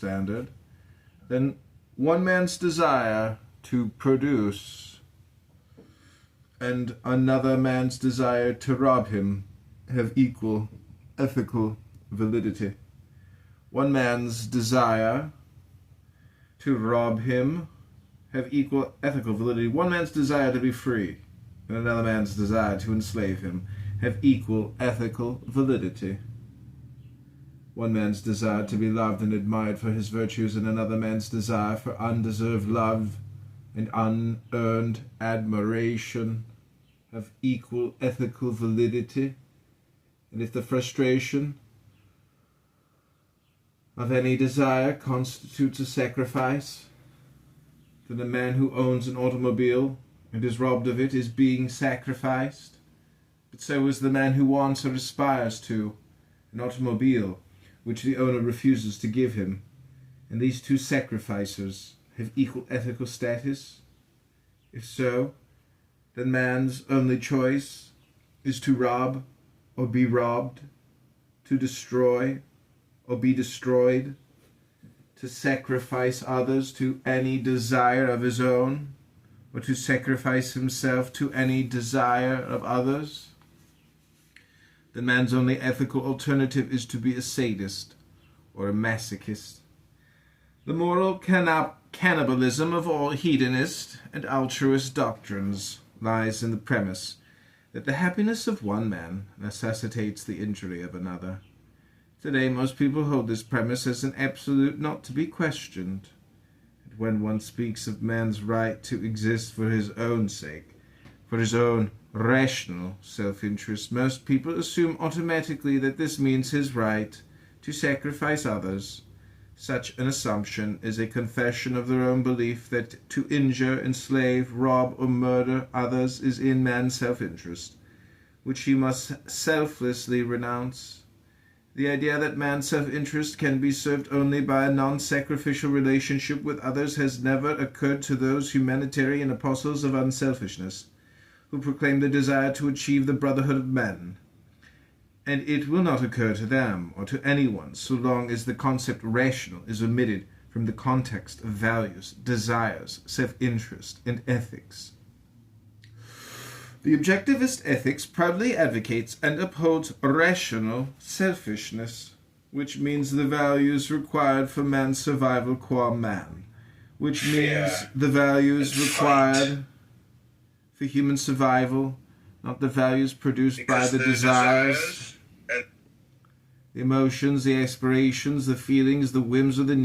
standard, then one man's desire to produce and another man's desire to rob him have equal ethical validity. One man's desire to rob him have equal ethical validity. One man's desire to be free and another man's desire to enslave him have equal ethical validity. One man's desire to be loved and admired for his virtues and another man's desire for undeserved love and unearned admiration have equal ethical validity. And if the frustration of any desire constitutes a sacrifice, then the man who owns an automobile and is robbed of it is being sacrificed. But so is the man who wants or aspires to an automobile which the owner refuses to give him. And these two sacrificers have equal ethical status. If so, then man's only choice is to rob or be robbed, to destroy or be destroyed, to sacrifice others to any desire of his own, or to sacrifice himself to any desire of others. The man's only ethical alternative is to be a sadist or a masochist. The moral cannibalism of all hedonist and altruist doctrines lies in the premise that the happiness of one man necessitates the injury of another. Today, most people hold this premise as an absolute not to be questioned. And when one speaks of man's right to exist for his own sake, for his own rational self-interest, most people assume automatically that this means his right to sacrifice others. Such an assumption is a confession of their own belief that to injure, enslave, rob, or murder others is in man's self-interest, which he must selflessly renounce. The idea that man's self-interest can be served only by a non-sacrificial relationship with others has never occurred to those humanitarian apostles of unselfishness, who proclaim the desire to achieve the brotherhood of men. And it will not occur to them or to anyone so long as the concept rational is omitted from the context of values, desires, self-interest, and ethics. The objectivist ethics proudly advocates and upholds rational selfishness, which means the values required for man's survival qua man, which means the values required for human survival, not the values produced by the desires, the emotions, the aspirations, the feelings, the whims, or the